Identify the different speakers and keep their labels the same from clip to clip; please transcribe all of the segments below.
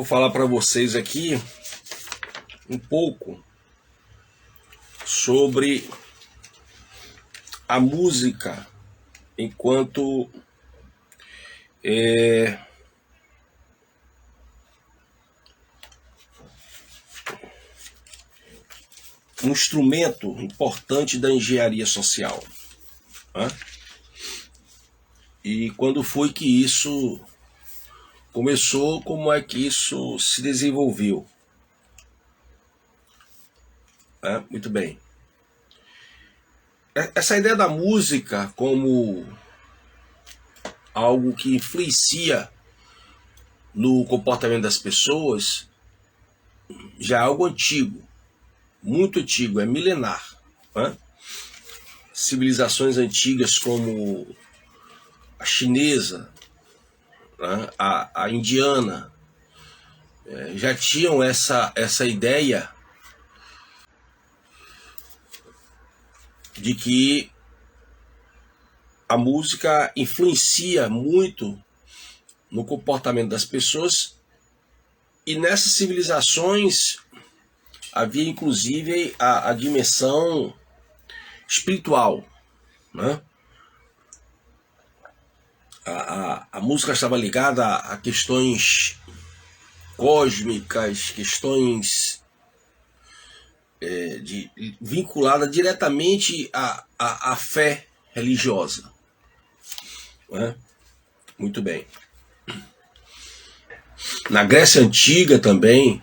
Speaker 1: vou falar para vocês aqui um pouco sobre a música enquanto um instrumento importante da engenharia social, né? E quando foi que isso começou, como é que isso se desenvolveu, né? Muito bem. Essa ideia da música como algo que influencia no comportamento das pessoas já é algo antigo, muito antigo, é milenar, né? Civilizações antigas como a chinesa, né, a indiana, já tinham essa ideia de que a música influencia muito no comportamento das pessoas, e nessas civilizações havia inclusive a dimensão espiritual, né? A música estava ligada a questões cósmicas, questões vinculada diretamente à fé religiosa, né? Muito bem. Na Grécia Antiga também,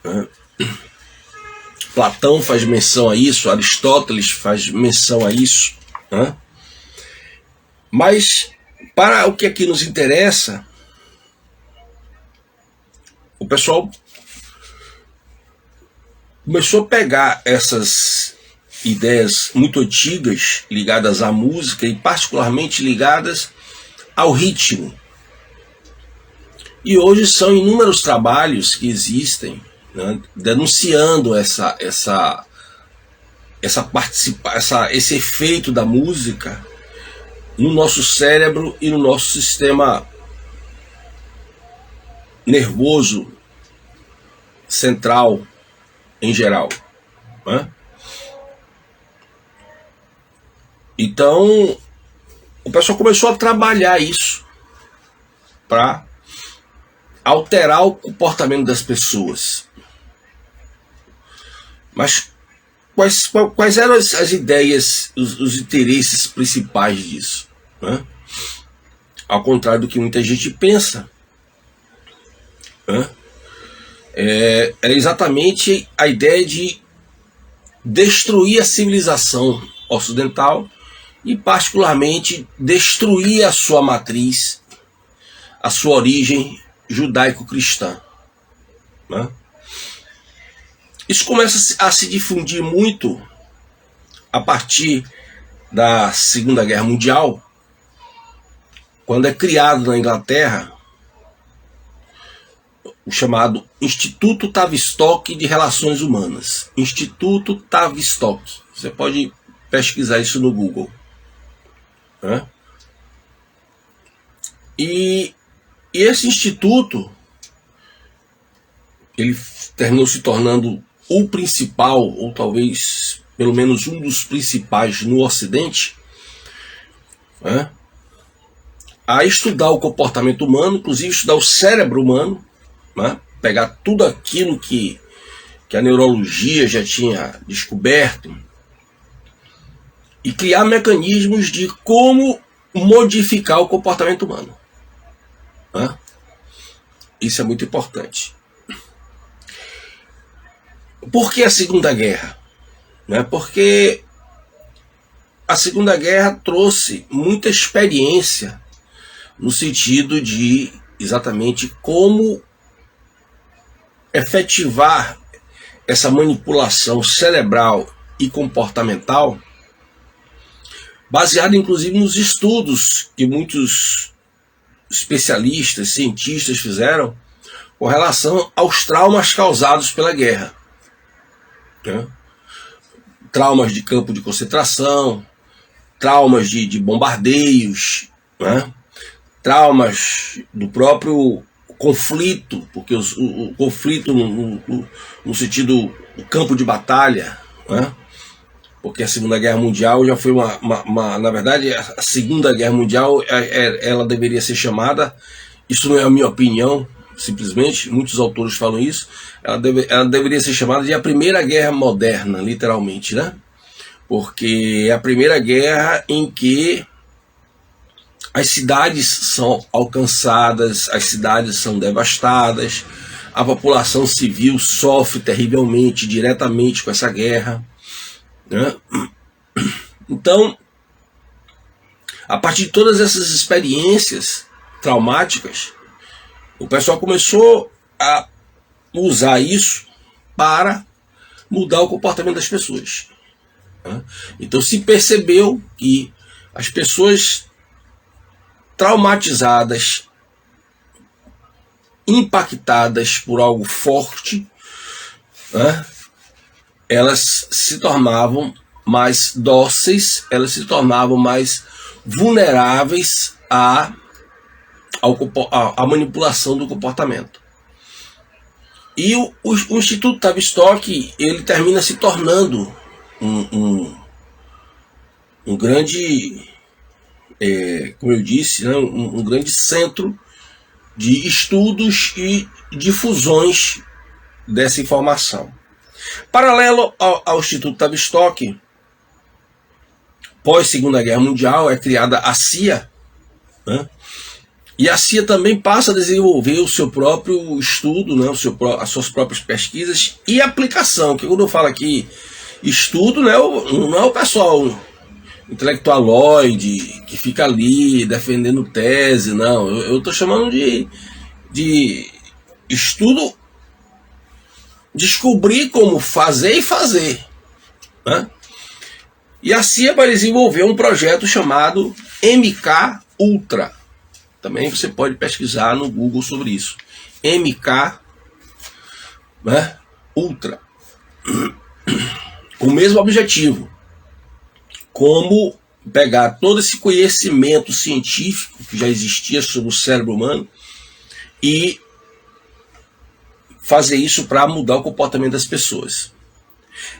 Speaker 1: né? Platão faz menção a isso, Aristóteles faz menção a isso, né? Mas para o que aqui nos interessa, o pessoal começou a pegar essas ideias muito antigas ligadas à música e particularmente ligadas ao ritmo. E hoje são inúmeros trabalhos que existem, né, denunciando esse efeito da música no nosso cérebro e no nosso sistema nervoso central em geral, né? Então o pessoal começou a trabalhar isso para alterar o comportamento das pessoas. Mas quais eram as ideias, os interesses principais disso, né? Ao contrário do que muita gente pensa, né? Era exatamente a ideia de destruir a civilização ocidental e particularmente destruir a sua matriz, a sua origem judaico-cristã, né? Isso começa a se difundir muito a partir da Segunda Guerra Mundial, quando é criado na Inglaterra o chamado Instituto Tavistock de Relações Humanas. Instituto Tavistock. Você pode pesquisar isso no Google, né? E esse instituto, ele terminou se tornando o principal, ou talvez pelo menos um dos principais no Ocidente, né, a estudar o comportamento humano, inclusive estudar o cérebro humano, né, pegar tudo aquilo que a neurologia já tinha descoberto e criar mecanismos de como modificar o comportamento humano, né? Isso é muito importante. Por que a Segunda Guerra? Né? Porque a Segunda Guerra trouxe muita experiência no sentido de exatamente como efetivar essa manipulação cerebral e comportamental, baseada inclusive nos estudos que muitos especialistas, cientistas fizeram com relação aos traumas causados pela guerra, né? Traumas de campo de concentração, traumas de bombardeios, né? Traumas do próprio conflito, porque o conflito no sentido do campo de batalha, né? Porque a Segunda Guerra Mundial já foi na verdade, a Segunda Guerra Mundial, ela deveria ser chamada, isso não é a minha opinião, simplesmente, muitos autores falam isso, ela deveria ser chamada de a Primeira Guerra Moderna, literalmente, né? Porque é a primeira guerra em que as cidades são alcançadas, as cidades são devastadas, a população civil sofre terrivelmente, diretamente com essa guerra, né? Então, a partir de todas essas experiências traumáticas, o pessoal começou a usar isso para mudar o comportamento das pessoas, né? Então se percebeu que as pessoas traumatizadas, impactadas por algo forte, né, elas se tornavam mais dóceis, elas se tornavam mais vulneráveis à manipulação do comportamento. E o Instituto Tavistock, ele termina se tornando um grande, como eu disse, né, um grande centro de estudos e difusões dessa informação. Paralelo ao Instituto Tavistock, pós Segunda Guerra Mundial, é criada a CIA, né? E a CIA também passa a desenvolver o seu próprio estudo, né? As suas próprias pesquisas e aplicação, que quando eu falo aqui estudo, né, não é o pessoal intelectualoide que fica ali defendendo tese, não. Eu estou chamando de estudo, descobrir como fazer e fazer, né? E a CIA vai desenvolver um projeto chamado MK Ultra. Também você pode pesquisar no Google sobre isso. MK, né, Ultra. Com o mesmo objetivo. Como pegar todo esse conhecimento científico que já existia sobre o cérebro humano e fazer isso para mudar o comportamento das pessoas.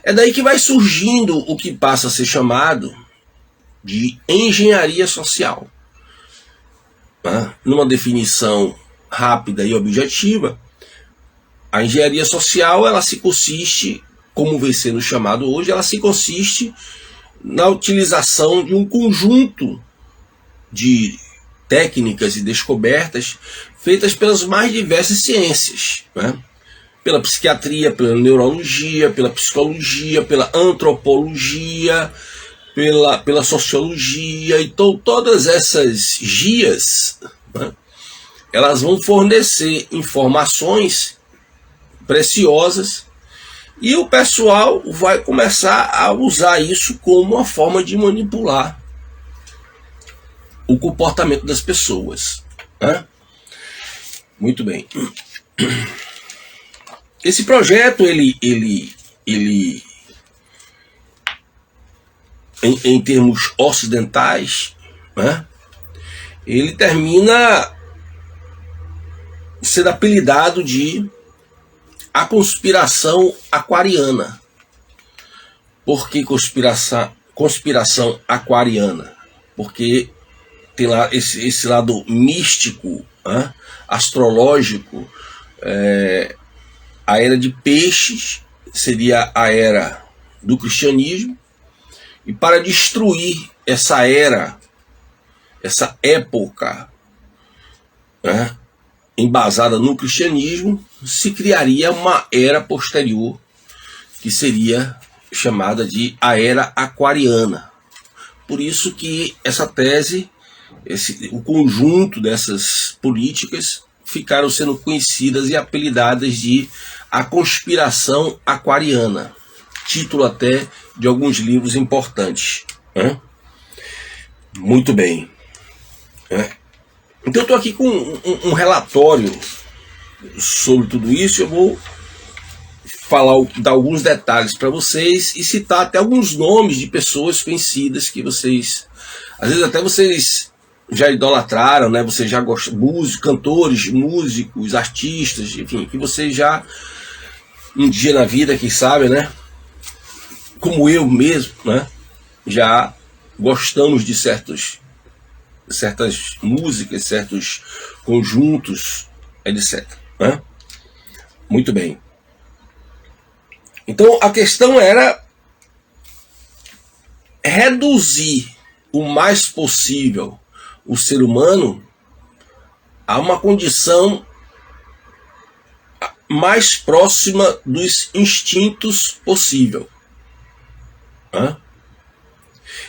Speaker 1: É daí que vai surgindo o que passa a ser chamado de engenharia social. Numa definição rápida e objetiva, a engenharia social, ela se consiste, como vem sendo chamado hoje, ela se consiste na utilização de um conjunto de técnicas e descobertas feitas pelas mais diversas ciências, né? Pela psiquiatria, pela neurologia, pela psicologia, pela antropologia, pela sociologia. Então todas essas guias, né, elas vão fornecer informações preciosas e o pessoal vai começar a usar isso como uma forma de manipular o comportamento das pessoas, né? Muito bem. Esse projeto, ele em termos ocidentais, né, ele termina sendo apelidado de a conspiração aquariana. Por que conspiração aquariana? Porque tem lá esse lado místico, né, astrológico. A era de peixes seria a era do cristianismo, e para destruir essa era, essa época, né, embasada no cristianismo, se criaria uma era posterior, que seria chamada de a era aquariana. Por isso que essa tese, o conjunto dessas políticas ficaram sendo conhecidas e apelidadas de a conspiração aquariana, título até de alguns livros importantes, né? Muito bem, né? Então eu estou aqui com um relatório sobre tudo isso. Eu vou dar alguns detalhes para vocês e citar até alguns nomes de pessoas conhecidas que vocês, às vezes até vocês já idolatraram, né? Você já gosta, cantores, músicos, artistas, enfim, que você já um dia na vida, quem sabe, né? Como eu mesmo, né? Já gostamos de certas músicas, certos conjuntos, etc. Né? Muito bem. Então a questão era reduzir o mais possível o ser humano a uma condição mais próxima dos instintos possível.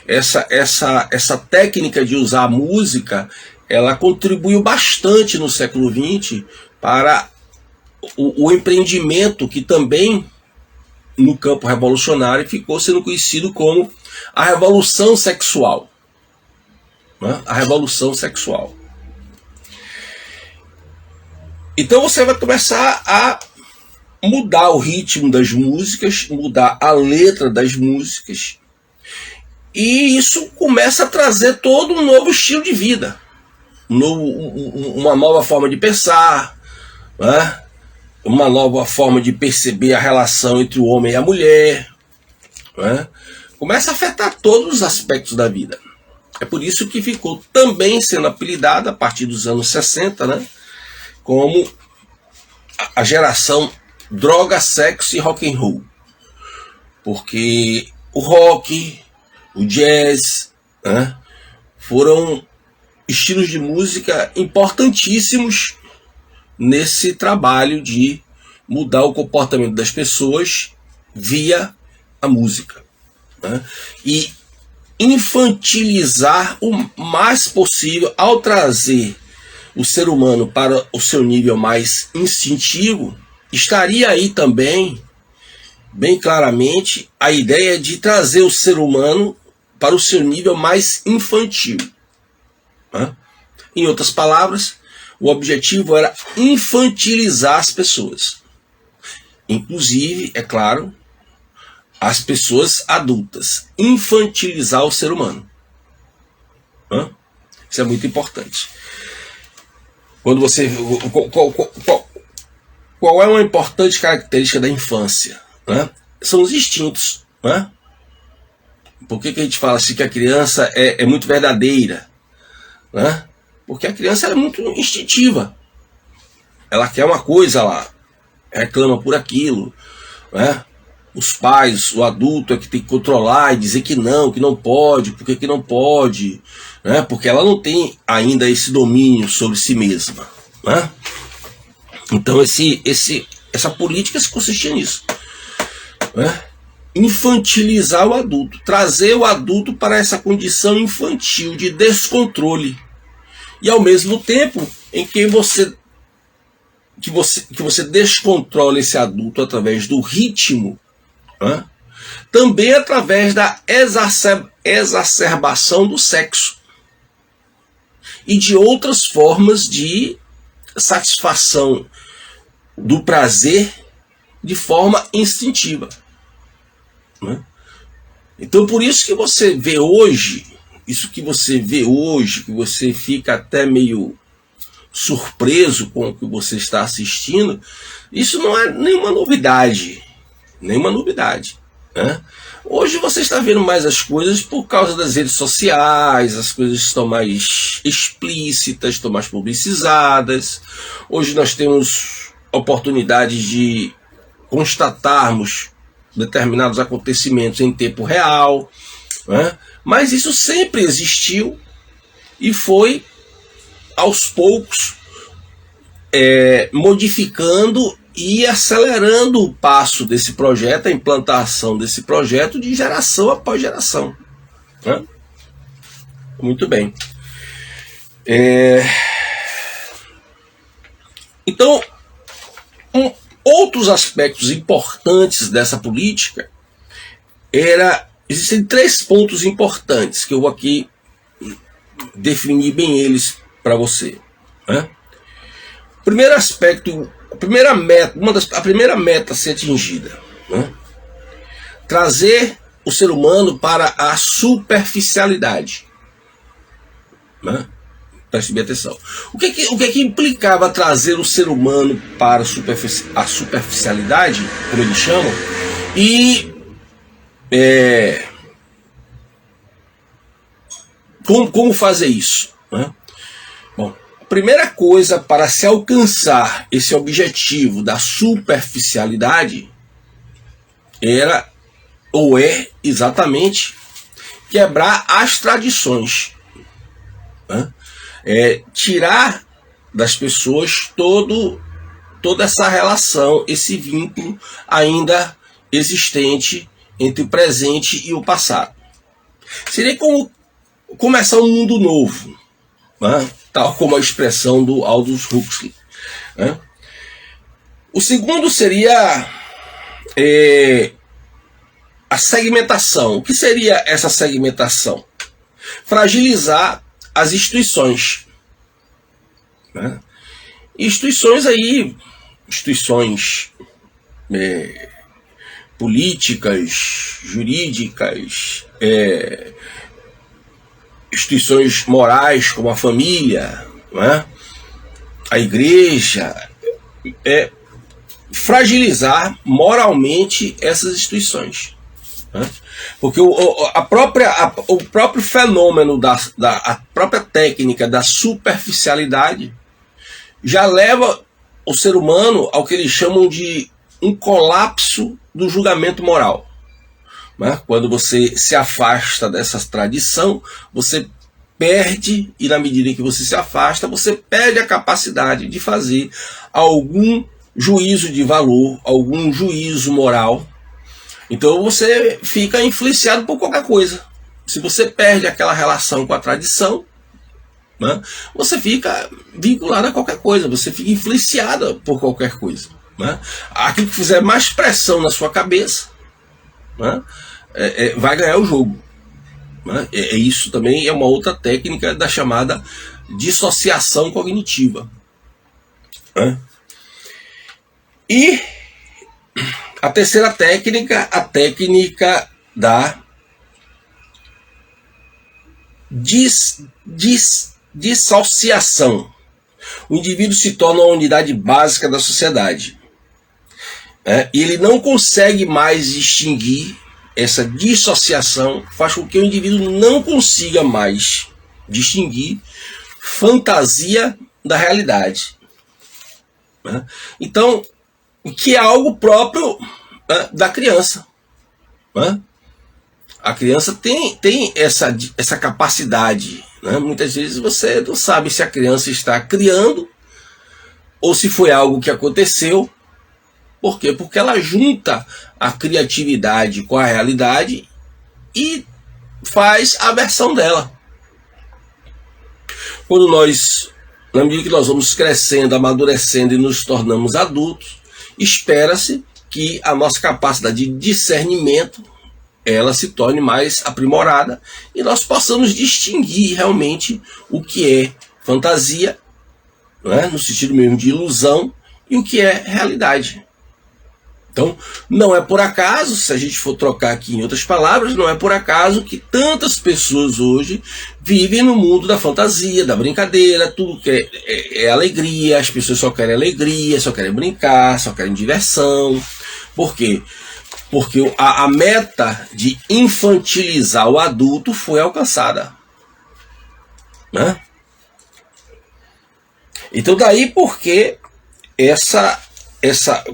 Speaker 1: Essa técnica de usar a música, ela contribuiu bastante no século XX para o empreendimento que também no campo revolucionário ficou sendo conhecido como a revolução sexual. A revolução sexual. Então você vai começar a mudar o ritmo das músicas, mudar a letra das músicas, e isso começa a trazer todo um novo estilo de vida, uma nova forma de pensar, né? Uma nova forma de perceber a relação entre o homem e a mulher, né? Começa a afetar todos os aspectos da vida. É por isso que ficou também sendo apelidada, a partir dos anos 60, né, como a geração droga, sexo e rock and roll. Porque o rock, o jazz, né, foram estilos de música importantíssimos nesse trabalho de mudar o comportamento das pessoas via a música, né? E infantilizar o mais possível, ao trazer o ser humano para o seu nível mais instintivo, estaria aí também, bem claramente, a ideia de trazer o ser humano para o seu nível mais infantil, né? Em outras palavras, o objetivo era infantilizar as pessoas, inclusive, é claro, as pessoas adultas, infantilizar o ser humano. Isso é muito importante. Quando você, qual é uma importante característica da infância? Né? São os instintos. Né? Por que a gente fala assim que a criança é muito verdadeira? Né? Porque a criança é muito instintiva. Ela quer uma coisa lá, reclama por aquilo, né? Os pais, o adulto é que tem que controlar e dizer que não pode, por que não pode, né? Porque ela não tem ainda esse domínio sobre si mesma, né? Então essa política se consistia nisso, né? Infantilizar o adulto, trazer o adulto para essa condição infantil de descontrole, e ao mesmo tempo em que você descontrola esse adulto através do ritmo, né? Também através da exacerbação do sexo e de outras formas de satisfação do prazer de forma instintiva, né? Então por isso que você vê hoje, que você fica até meio surpreso com o que você está assistindo, isso não é nenhuma novidade, né? Hoje você está vendo mais as coisas por causa das redes sociais, as coisas estão mais explícitas, estão mais publicizadas. Hoje nós temos oportunidade de constatarmos determinados acontecimentos em tempo real, né? Mas isso sempre existiu e foi aos poucos modificando e acelerando o passo desse projeto, a implantação desse projeto de geração após geração, né? Muito bem. Então, outros aspectos importantes dessa política existem 3 pontos importantes que eu vou aqui definir bem eles para você, né? Primeiro aspecto, a primeira meta a ser atingida, né? Trazer o ser humano para a superficialidade, né? Preste bem atenção. O que implicava trazer o ser humano para a superficialidade, como eles chamam, e como fazer isso, né? Bom, a primeira coisa para se alcançar esse objetivo da superficialidade era, ou é exatamente, quebrar as tradições, né? Tirar das pessoas toda essa relação, esse vínculo ainda existente entre o presente e o passado. Seria como começar um mundo novo, né? Tal como a expressão do Aldous Huxley, né? O segundo seria a segmentação. O que seria essa segmentação? Fragilizar as instituições, né? Instituições políticas, jurídicas, instituições morais como a família, né? A igreja, fragilizar moralmente essas instituições, né? Porque o próprio fenômeno a própria técnica da superficialidade já leva o ser humano ao que eles chamam de um colapso do julgamento moral, né? Quando você se afasta dessa tradição, você perde, e na medida em que você se afasta, você perde a capacidade de fazer algum juízo de valor, algum juízo moral. Então você fica influenciado por qualquer coisa. Se você perde aquela relação com a tradição, né, você fica vinculado a qualquer coisa, você fica influenciado por qualquer coisa, né? Aquilo que fizer mais pressão na sua cabeça, né, vai ganhar o jogo, né? Isso também é uma outra técnica da chamada dissociação cognitiva, né? E a terceira técnica, a técnica da dissociação. O indivíduo se torna uma unidade básica da sociedade, e ele não consegue mais distinguir. Essa dissociação faz com que o indivíduo não consiga mais distinguir fantasia da realidade, né? Então, que é algo próprio, né, da criança, né? A criança tem essa capacidade, né? Muitas vezes você não sabe se a criança está criando ou se foi algo que aconteceu. Por quê? Porque ela junta a criatividade com a realidade e faz a versão dela. Quando nós, na medida que nós vamos crescendo, amadurecendo e nos tornamos adultos, espera-se que a nossa capacidade de discernimento ela se torne mais aprimorada e nós possamos distinguir realmente o que é fantasia, né, no sentido mesmo de ilusão, e o que é realidade. Então, não é por acaso, se a gente for trocar aqui em outras palavras, não é por acaso que tantas pessoas hoje vivem no mundo da fantasia, da brincadeira, tudo que é alegria, as pessoas só querem alegria, só querem brincar, só querem diversão. Por quê? Porque a meta de infantilizar o adulto foi alcançada, né? Então daí porque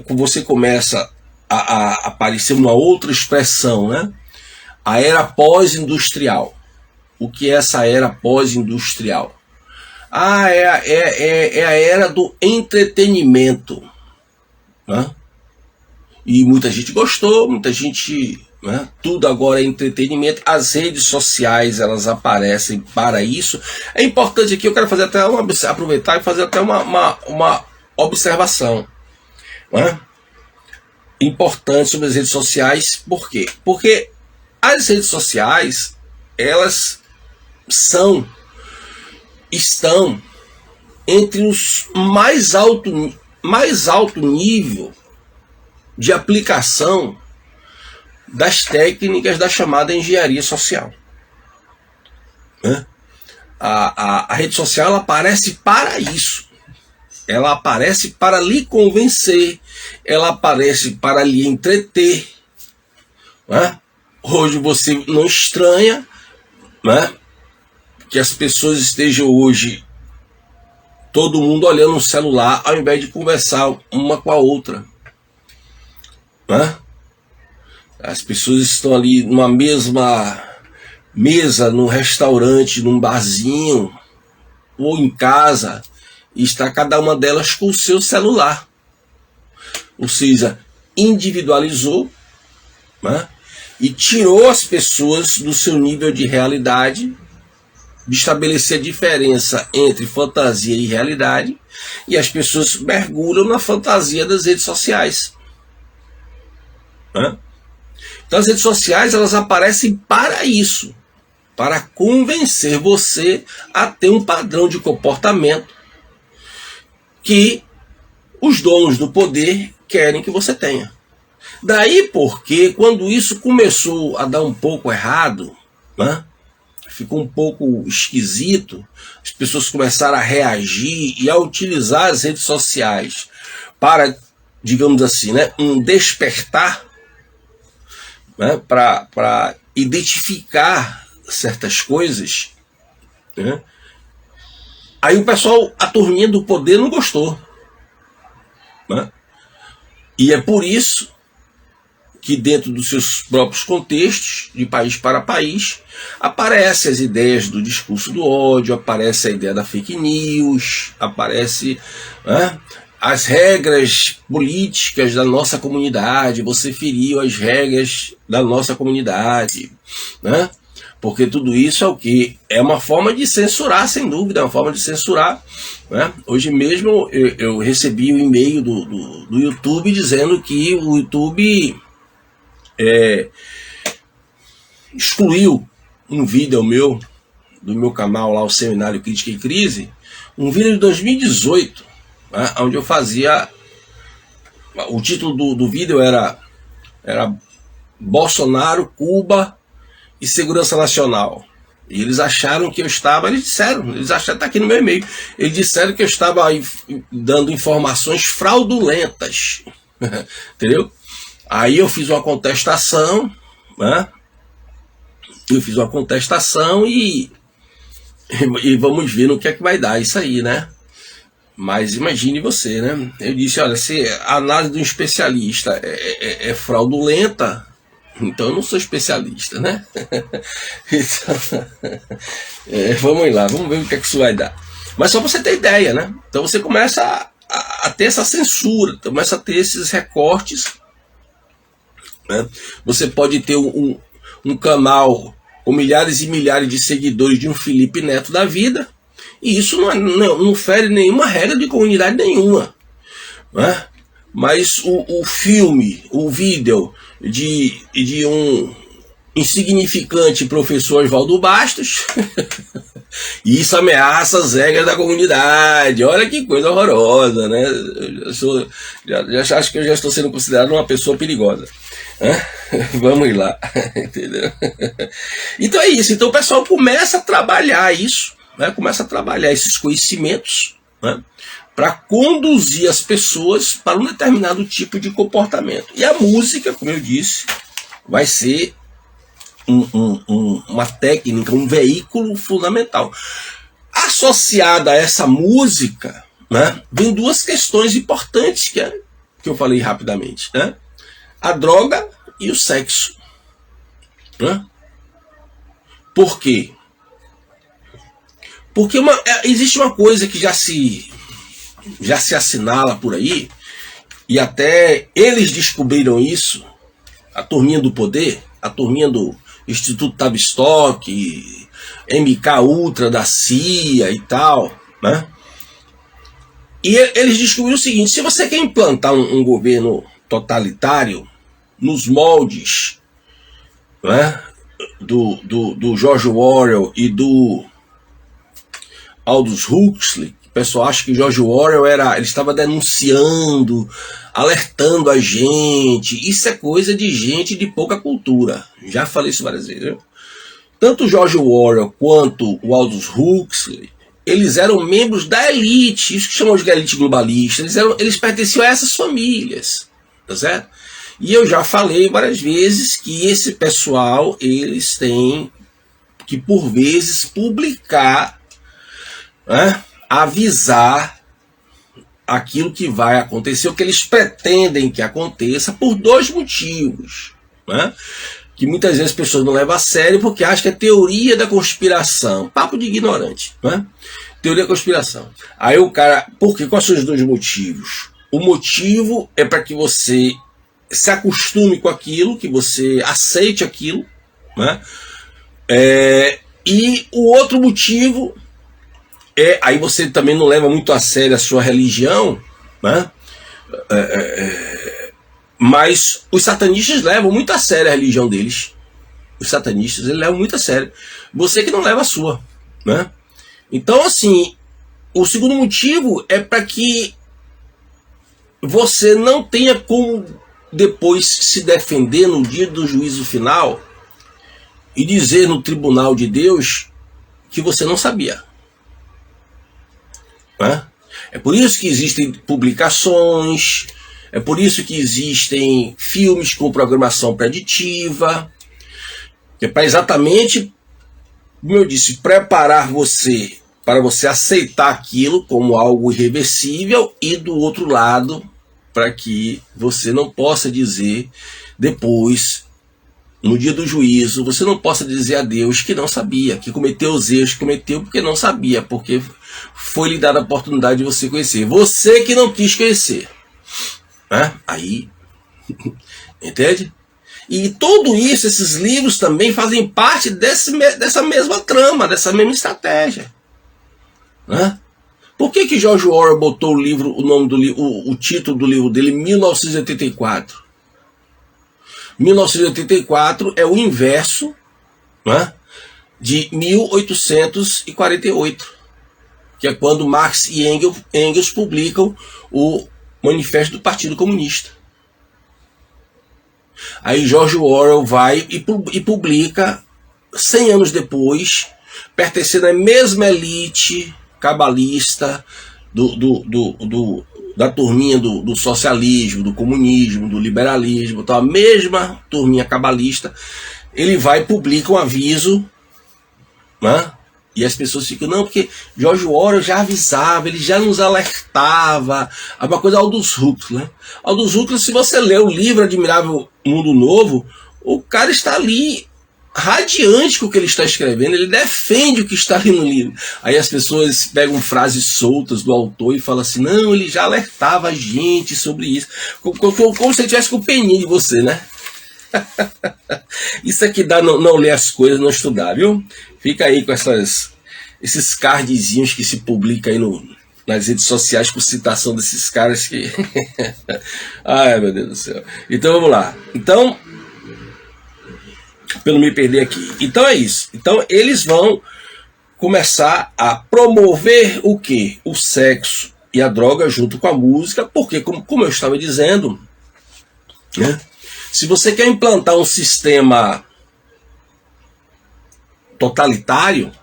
Speaker 1: você começa a aparecer uma outra expressão, né? A era pós-industrial. O que é essa era pós-industrial? É a era do entretenimento, né? E muita gente gostou, muita gente, né? Tudo agora é entretenimento. As redes sociais, elas aparecem para isso. É importante aqui, eu quero fazer até aproveitar e fazer até uma observação, né? Importante sobre as redes sociais. Por quê? Porque as redes sociais, elas estão entre os mais alto nível de aplicação das técnicas da chamada engenharia social, né? A rede social ela aparece para isso. Ela aparece para lhe convencer, ela aparece para lhe entreter. Né? Hoje você não estranha, né, que as pessoas estejam hoje, todo mundo olhando no celular, ao invés de conversar uma com a outra. Né? As pessoas estão ali numa mesma mesa, num restaurante, num barzinho, ou em casa, e está cada uma delas com o seu celular. Ou seja, individualizou, né? E tirou as pessoas do seu nível de realidade, de estabelecer a diferença entre fantasia e realidade, e as pessoas mergulham na fantasia das redes sociais. Né? Então as redes sociais elas aparecem para isso, para convencer você a ter um padrão de comportamento que os donos do poder querem que você tenha. Daí porque quando isso começou a dar um pouco errado, né, ficou um pouco esquisito, as pessoas começaram a reagir e a utilizar as redes sociais para, digamos assim, né, um despertar, né, para identificar certas coisas, né? Aí o pessoal, a turminha do poder não gostou, né? E é por isso que dentro dos seus próprios contextos, de país para país, aparecem as ideias do discurso do ódio, aparece a ideia da fake news, aparece, né, as regras políticas da nossa comunidade, você feriu as regras da nossa comunidade, né? Porque tudo isso é o que? É uma forma de censurar, sem dúvida, é uma forma de censurar. Né? Hoje mesmo eu recebi um e-mail do YouTube dizendo que o YouTube excluiu um vídeo meu, do meu canal lá, o Seminário Crítica e Crise, um vídeo de 2018, né? Onde eu fazia, o título do vídeo era Bolsonaro, Cuba e Segurança Nacional. E eles acharam que eu estava, eles acharam, está aqui no meu e-mail, eles disseram que eu estava dando informações fraudulentas, entendeu? Aí eu fiz uma contestação, né? Eu fiz uma contestação e vamos ver no que é que vai dar isso aí, né? Mas imagine você, né? Eu disse, olha, se a análise de um especialista é fraudulenta, então eu não sou especialista, né? Então, vamos lá, vamos ver o que é que isso vai dar. Mas só para você ter ideia, né? Então você começa a ter essa censura, começa a ter esses recortes, né? Você pode ter um canal com milhares e milhares de seguidores de um Felipe Neto da vida, e isso não fere nenhuma regra de comunidade nenhuma, né? Mas o filme, o vídeo de um insignificante professor Oswaldo Bastos, isso ameaça as regras da comunidade. Olha que coisa horrorosa, né? Já acho que eu já estou sendo considerado uma pessoa perigosa. Vamos lá, entendeu? Então é isso. Então o pessoal começa a trabalhar isso, né? Começa a trabalhar esses conhecimentos, né? Para conduzir as pessoas para um determinado tipo de comportamento. E a música, como eu disse, vai ser uma técnica, um veículo fundamental. Associada a essa música, né, vem duas questões importantes que eu falei rapidamente, né? A droga e o sexo. Né? Por quê? Porque existe uma coisa que já se assinala por aí, e até eles descobriram isso, a turminha do poder, a turminha do Instituto Tavistock, MK Ultra da CIA e tal, né? E eles descobriram o seguinte: se você quer implantar um governo totalitário nos moldes, né, do George Orwell e do Aldous Huxley, o pessoal acha que George Orwell ele estava denunciando, alertando a gente. Isso é coisa de gente de pouca cultura. Já falei isso várias vezes, viu? tanto George Orwell quanto o Aldous Huxley, eles eram membros da elite, isso que chamamos de elite globalista, eles pertenciam a essas famílias, tá certo? E eu já falei várias vezes que esse pessoal, eles têm que, por vezes, publicar, né, avisar aquilo que vai acontecer, o que eles pretendem que aconteça, por dois motivos, né? Que muitas vezes as pessoas não levam a sério porque acham que é teoria da conspiração. Papo de ignorante, né? Teoria da conspiração. Aí o cara, por quê? Quais são os dois motivos? O motivo é para que você se acostume com aquilo, que você aceite aquilo, né? E o outro motivo é, aí você também não leva muito a sério a sua religião, né? Mas os satanistas levam muito a sério a religião deles. Os satanistas, eles levam muito a sério. Você que não leva a sua, né? Então, assim, o segundo motivo é para que você não tenha como depois se defender no dia do juízo final e dizer no tribunal de Deus que você não sabia. Né? É por isso que existem publicações, é por isso que existem filmes com programação preditiva, que é para exatamente, como eu disse, preparar você para você aceitar aquilo como algo irreversível e do outro lado, para que você não possa dizer depois, no dia do juízo, você não possa dizer a Deus que não sabia, que cometeu os erros que cometeu porque não sabia, porque foi lhe dada a oportunidade de você conhecer. Você que não quis conhecer. Né? Aí, entende? E tudo isso, esses livros também fazem parte dessa mesma trama, dessa mesma estratégia. Né? Por que George Orwell botou o nome do livro, o título do livro dele, 1984? 1984 é o inverso, né, de 1848, que é quando Marx e Engels publicam o Manifesto do Partido Comunista. Aí George Orwell vai e publica 100 anos depois, pertencendo à mesma elite cabalista da turminha do socialismo, do comunismo, do liberalismo, então a mesma turminha cabalista, ele vai e publica um aviso, né? E as pessoas ficam, não, porque George Orwell já avisava, ele já nos alertava. A uma coisa, Aldous Huxley, né? Aldous Huxley, se você ler o livro Admirável Mundo Novo, o cara está ali radiante com o que ele está escrevendo, ele defende o que está ali no livro. Aí as pessoas pegam frases soltas do autor e falam assim, não, ele já alertava a gente sobre isso, como se ele tivesse com o peninho de você, né? Isso aqui dá não ler as coisas, não estudar, viu? Fica aí com esses cardzinhos que se publicam aí nas redes sociais com citação desses caras que... Ai, meu Deus do céu. Então vamos lá. Então, pelo me perder aqui. Então é isso. Então eles vão começar a promover o quê? O sexo e a droga junto com a música, porque como eu estava dizendo, né? Se você quer implantar um sistema totalitário,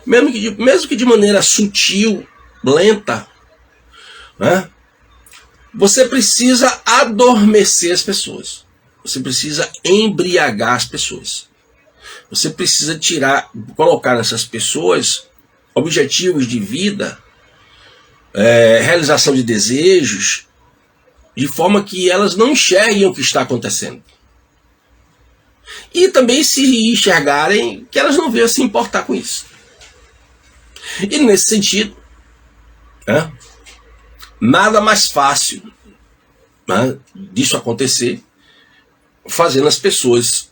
Speaker 1: mesmo que de maneira sutil, lenta, né? Você precisa adormecer as pessoas. Você precisa embriagar as pessoas. Você precisa colocar nessas pessoas objetivos de vida, realização de desejos, de forma que elas não enxerguem o que está acontecendo. E também, se enxergarem, que elas não venham se importar com isso. E nesse sentido, né, nada mais fácil, né, disso acontecer, fazendo as pessoas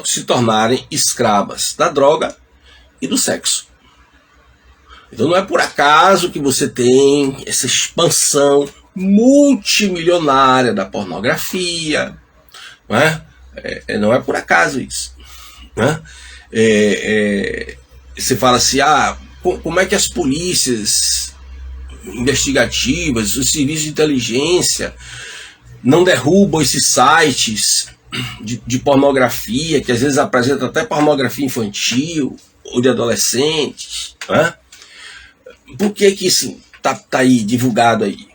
Speaker 1: se tornarem escravas da droga e do sexo. Então não é por acaso que você tem essa expansão multimilionária da pornografia, né? Não é por acaso isso, né? Você fala assim, como é que as polícias investigativas, os serviços de inteligência não derrubam esses sites de pornografia, que às vezes apresenta até pornografia infantil ou de adolescentes, né? Por que isso tá aí divulgado aí,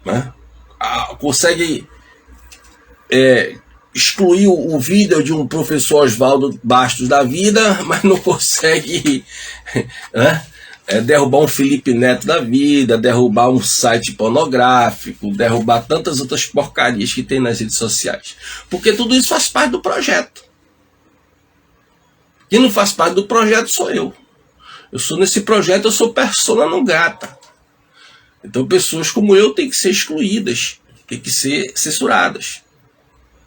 Speaker 1: né? Consegue excluir o vídeo de um professor Oswaldo Bastos da vida, mas não consegue, né, derrubar um Felipe Neto da vida, derrubar um site pornográfico, derrubar tantas outras porcarias que tem nas redes sociais. Porque tudo isso faz parte do projeto. Quem não faz parte do projeto sou eu. Eu sou nesse projeto, eu sou persona non grata. Então pessoas como eu têm que ser excluídas, têm que ser censuradas,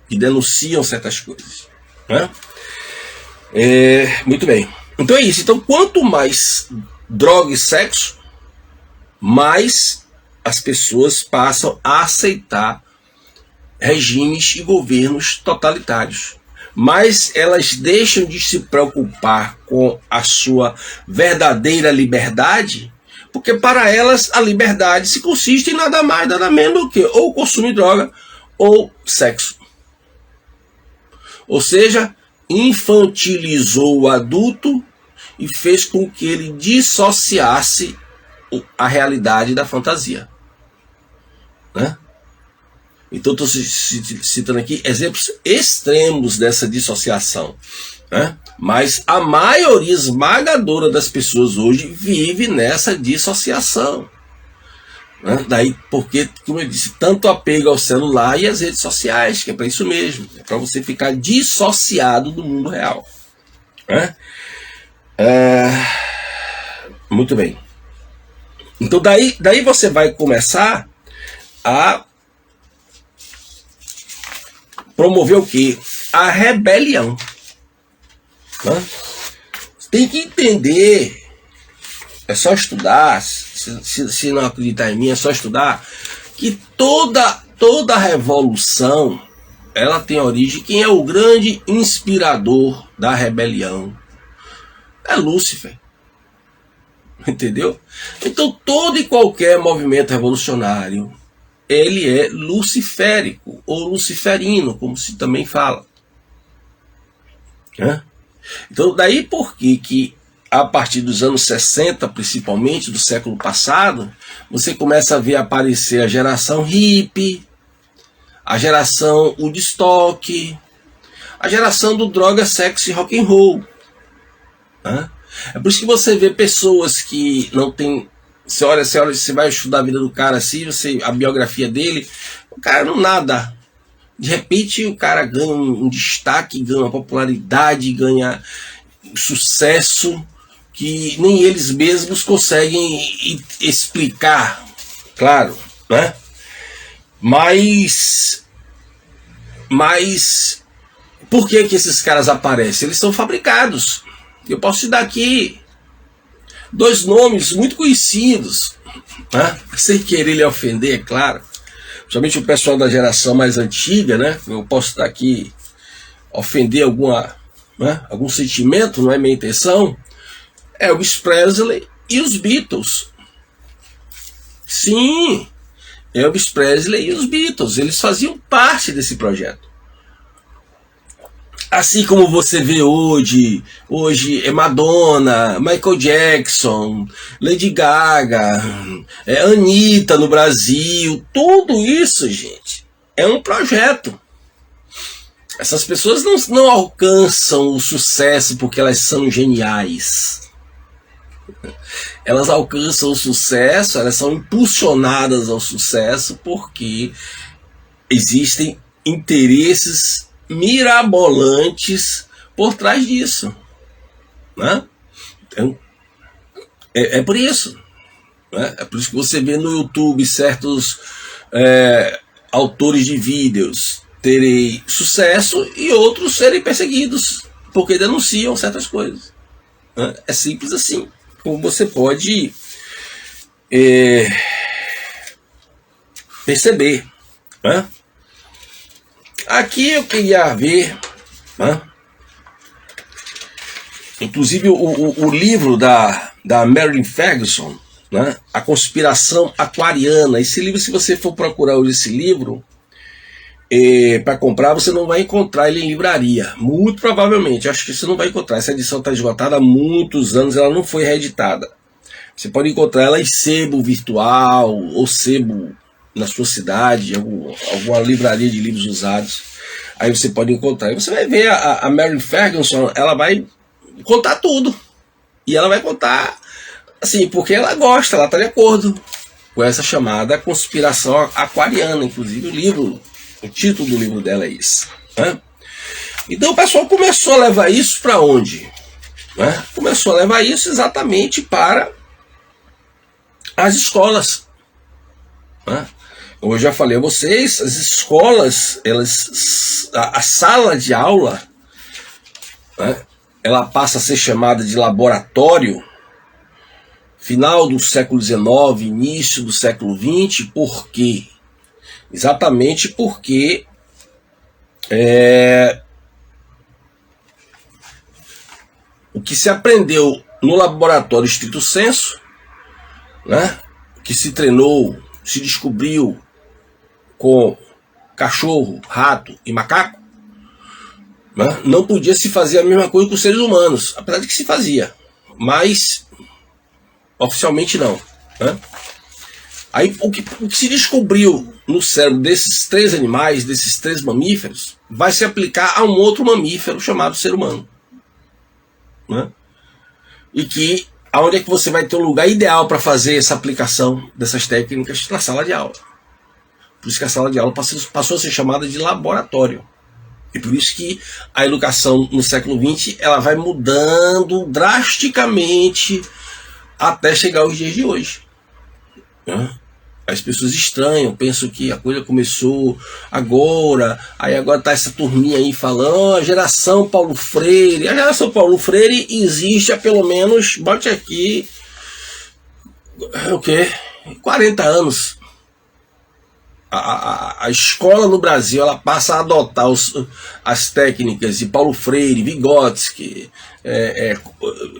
Speaker 1: que denunciam certas coisas, né? Muito bem. Então é isso. Então quanto mais droga e sexo, mais as pessoas passam a aceitar regimes e governos totalitários. Mas elas deixam de se preocupar com a sua verdadeira liberdade, porque para elas a liberdade se consiste em nada mais, nada menos do que ou consumir droga ou sexo. Ou seja, infantilizou o adulto e fez com que ele dissociasse a realidade da fantasia, né? Então estou citando aqui exemplos extremos dessa dissociação, né? Mas a maioria esmagadora das pessoas hoje vive nessa dissociação, né? Daí porque, como eu disse, tanto apego ao celular e às redes sociais, que é para isso mesmo, é para você ficar dissociado do mundo real, né? Muito bem. Então daí você vai começar a promover o quê? A rebelião, né? Tem que entender, é só estudar, se não acreditar em mim, é só estudar, que toda revolução, ela tem origem, quem é o grande inspirador da rebelião? É Lúcifer. Entendeu? Então todo e qualquer movimento revolucionário, ele é luciférico ou luciferino, como se também fala, né? Então daí por que a partir dos anos 60, principalmente do século passado, você começa a ver aparecer a geração hippie, a geração Woodstock, a geração do droga, sexo e rock and roll, né? É por isso que você vê pessoas que não tem. Você olha, você vai estudar a vida do cara assim, a biografia dele, o cara não nada. De repente o cara ganha um destaque, ganha uma popularidade, ganha sucesso que nem eles mesmos conseguem explicar, claro, né? Mas por que esses caras aparecem? Eles são fabricados. Eu posso te dar aqui 2 nomes muito conhecidos, né? Sem querer lhe ofender, é claro. Principalmente o pessoal da geração mais antiga, né? Eu posso dar aqui, ofender algum sentimento, não é minha intenção. Elvis Presley e os Beatles. Sim, Elvis Presley e os Beatles, eles faziam parte desse projeto. Assim como você vê hoje é Madonna, Michael Jackson, Lady Gaga, Anitta no Brasil, tudo isso, gente, é um projeto. Essas pessoas não alcançam o sucesso porque elas são geniais. Elas alcançam o sucesso, elas são impulsionadas ao sucesso porque existem interesses mirabolantes por trás disso, né? Então, é por isso, né? É por isso que você vê no YouTube certos autores de vídeos terem sucesso e outros serem perseguidos porque denunciam certas coisas, né? É simples assim, como você pode perceber, né? Aqui eu queria ver, né? Inclusive o livro da Marilyn Ferguson, né? A Conspiração Aquariana. Esse livro, se você for procurar esse livro, para comprar, você não vai encontrar ele em livraria. Muito provavelmente, acho que você não vai encontrar. Essa edição está esgotada há muitos anos, ela não foi reeditada. Você pode encontrar ela em sebo virtual ou sebo na sua cidade, alguma livraria de livros usados. Aí você pode encontrar. E você vai ver a Mary Ferguson, ela vai contar tudo. E ela vai contar, assim, porque ela gosta, ela está de acordo com essa chamada conspiração aquariana. Inclusive o título do livro dela é isso. Né? Então o pessoal começou a levar isso para onde? Né? Começou a levar isso exatamente para as escolas. Né? Como eu já falei a vocês, as escolas, a sala de aula, né, ela passa a ser chamada de laboratório final do século XIX, início do século XX. Por quê? Exatamente porque o que se aprendeu no laboratório estrito sensu, né, que se treinou, se descobriu com cachorro, rato e macaco, né, não podia se fazer a mesma coisa com os seres humanos, apesar de que se fazia, mas oficialmente não. Né? Aí o que se descobriu no cérebro desses 3 animais, desses 3 mamíferos, vai se aplicar a um outro mamífero chamado ser humano. Né? E que aonde é que você vai ter um lugar ideal para fazer essa aplicação dessas técnicas? Na sala de aula. Por isso que a sala de aula passou a ser chamada de laboratório. E por isso que a educação no século XX ela vai mudando drasticamente até chegar aos dias de hoje. As pessoas estranham, pensam que a coisa começou agora, aí agora tá essa turminha aí falando, a geração Paulo Freire. A geração Paulo Freire existe há pelo menos, bote aqui, o quê? 40 anos. A escola no Brasil ela passa a adotar as técnicas de Paulo Freire, Vygotsky,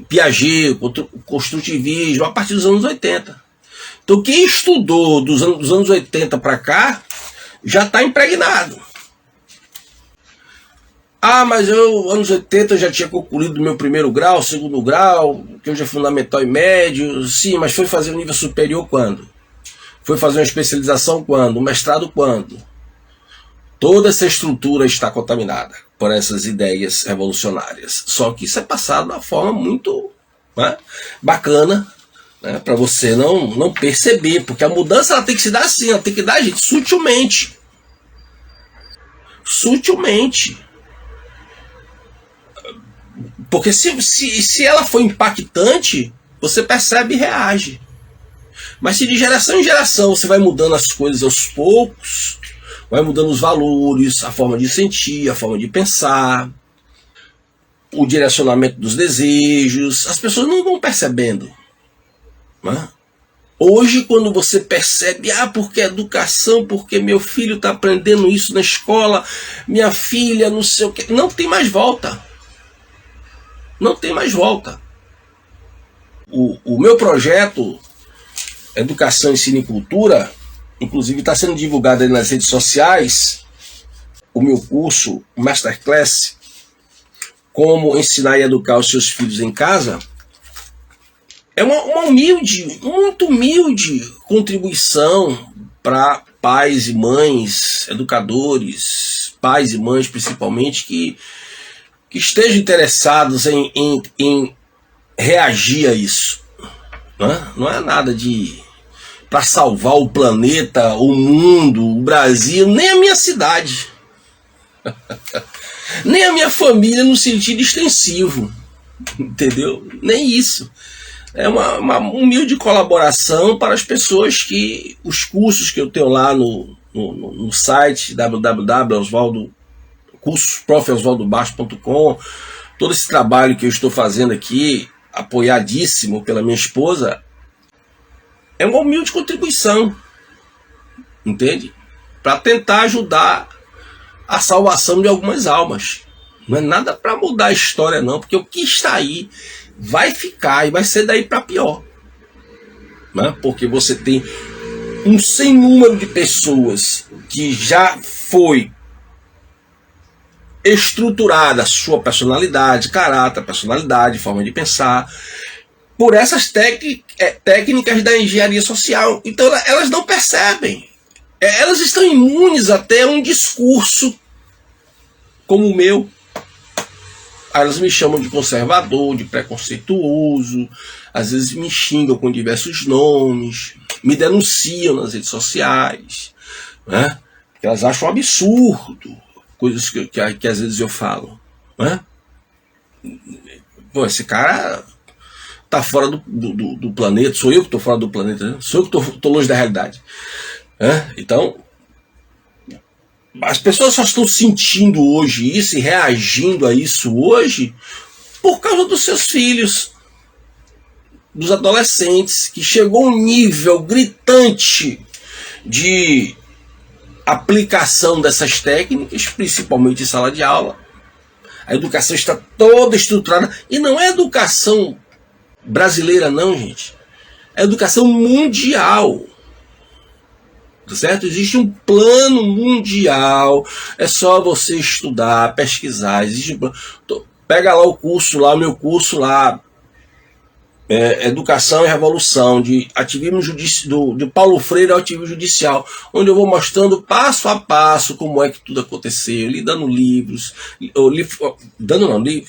Speaker 1: Piaget, construtivismo, a partir dos anos 80. Então quem estudou dos anos 80 para cá já está impregnado. Ah, mas anos 80 eu já tinha concluído meu primeiro grau, segundo grau, que hoje é fundamental e médio. Sim, mas foi fazer o nível superior quando? Foi fazer uma especialização quando? Um mestrado quando? Toda essa estrutura está contaminada por essas ideias revolucionárias. Só que isso é passado de uma forma muito, né, bacana, né, para você não perceber, porque a mudança ela tem que se dar assim, ela tem que dar, gente, sutilmente. Sutilmente. Porque se ela for impactante, você percebe e reage. Mas se de geração em geração você vai mudando as coisas aos poucos, vai mudando os valores, a forma de sentir, a forma de pensar, o direcionamento dos desejos, as pessoas não vão percebendo. Né? Hoje, quando você percebe, porque educação, porque meu filho está aprendendo isso na escola, minha filha, não sei o que, não tem mais volta. Não tem mais volta. O meu projeto Educação, Ensino e Cultura, inclusive está sendo divulgado aí nas redes sociais, o meu curso, o Masterclass, Como Ensinar e Educar os Seus Filhos em Casa, é uma humilde, muito humilde contribuição para pais e mães, educadores, pais e mães principalmente, que estejam interessados em reagir a isso. Não é nada para salvar o planeta, o mundo, o Brasil, nem a minha cidade, nem a minha família no sentido extensivo, entendeu? Nem isso. É uma humilde colaboração para as pessoas que os cursos que eu tenho lá no site www.cursosprofosvaldobaixo.com, todo esse trabalho que eu estou fazendo aqui, apoiadíssimo pela minha esposa, é uma humilde contribuição, entende? Para tentar ajudar a salvação de algumas almas. Não é nada para mudar a história não, porque o que está aí vai ficar e vai ser daí para pior. Né? Porque você tem um sem número de pessoas que já foi estruturada a sua personalidade, caráter, personalidade, forma de pensar, por essas técnicas da engenharia social. Então elas não percebem. Elas estão imunes até a um discurso como o meu. Elas me chamam de conservador, de preconceituoso, às vezes me xingam com diversos nomes, me denunciam nas redes sociais, né? Elas acham um absurdo coisas que às vezes eu falo, né? Pô, esse cara tá fora do planeta, sou eu que estou fora do planeta, né? Sou eu que estou longe da realidade, né? Então, as pessoas só estão sentindo hoje isso e reagindo a isso hoje por causa dos seus filhos, dos adolescentes, que chegou um nível gritante de aplicação dessas técnicas, principalmente em sala de aula. A educação está toda estruturada, e não é educação brasileira não, gente. É educação mundial. Certo? Existe um plano mundial, é só você estudar, pesquisar, existe um plano. Pega lá o curso lá, meu curso lá, Educação e Revolução, de ativismo de Paulo Freire ao ativismo judicial, onde eu vou mostrando passo a passo como é que tudo aconteceu, lhe dando livros,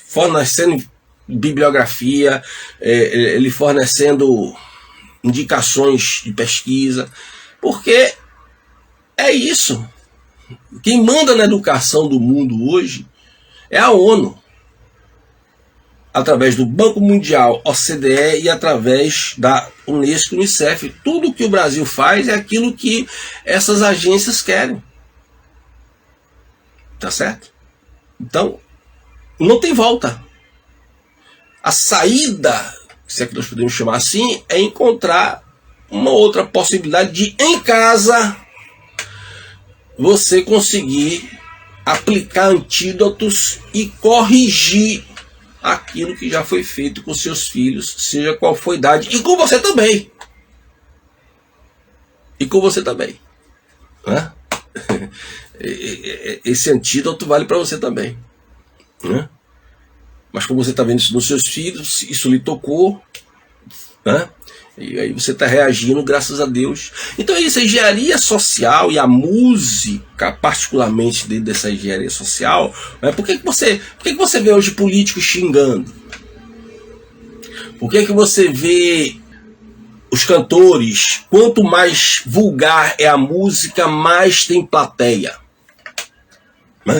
Speaker 1: fornecendo bibliografia, ele fornecendo indicações de pesquisa, porque é isso. Quem manda na educação do mundo hoje é a ONU, através do Banco Mundial, OCDE, e através da Unesco e Unicef. Tudo que o Brasil faz é aquilo que essas agências querem. Tá certo? Então, não tem volta. A saída, se é que nós podemos chamar assim, é encontrar uma outra possibilidade de, em casa, você conseguir aplicar antídotos e corrigir aquilo que já foi feito com seus filhos, seja qual for a idade, e com você também. E com você também. Né? Esse antídoto vale para você também. Né? Mas como você está vendo isso nos seus filhos, isso lhe tocou, né? E aí você está reagindo, graças a Deus. Então é isso, a engenharia social e a música, particularmente dentro dessa engenharia social, né? Por que você vê hoje políticos xingando? Por que você vê os cantores, quanto mais vulgar é a música, mais tem plateia? Né?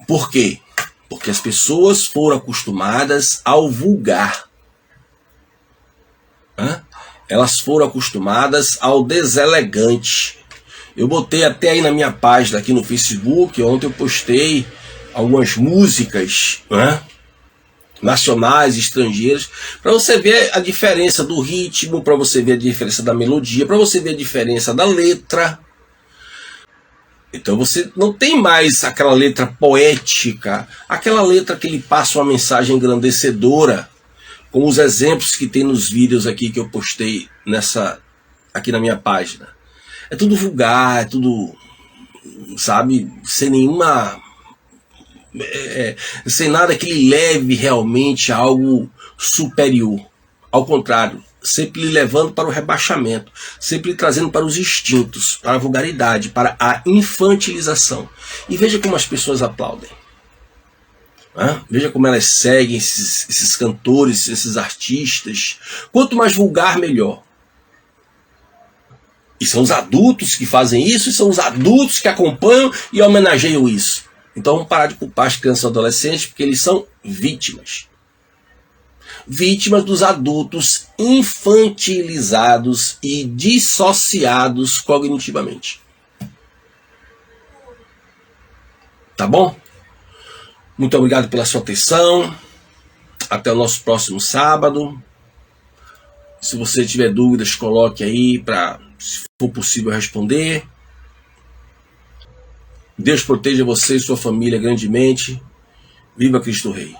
Speaker 1: Por quê? Porque as pessoas foram acostumadas ao vulgar. Elas foram acostumadas ao deselegante. Eu botei até aí na minha página aqui no Facebook, ontem eu postei algumas músicas, né, nacionais, estrangeiras, para você ver a diferença do ritmo, para você ver a diferença da melodia, para você ver a diferença da letra. Então você não tem mais aquela letra poética, aquela letra que lhe passa uma mensagem engrandecedora, como os exemplos que tem nos vídeos aqui que eu postei aqui na minha página. É tudo vulgar, é tudo, sabe, sem nenhuma... sem nada que lhe leve realmente a algo superior. Ao contrário, sempre lhe levando para o rebaixamento, sempre lhe trazendo para os instintos, para a vulgaridade, para a infantilização. E veja como as pessoas aplaudem. Veja como elas seguem esses cantores, esses artistas. Quanto mais vulgar, melhor. E são os adultos que fazem isso, e são os adultos que acompanham e homenageiam isso. Então vamos parar de culpar as crianças e adolescentes, porque eles são vítimas. Vítimas dos adultos infantilizados e dissociados cognitivamente. Tá bom? Muito obrigado pela sua atenção. Até o nosso próximo sábado. Se você tiver dúvidas, coloque aí para, se for possível, responder. Deus proteja você e sua família grandemente. Viva Cristo Rei.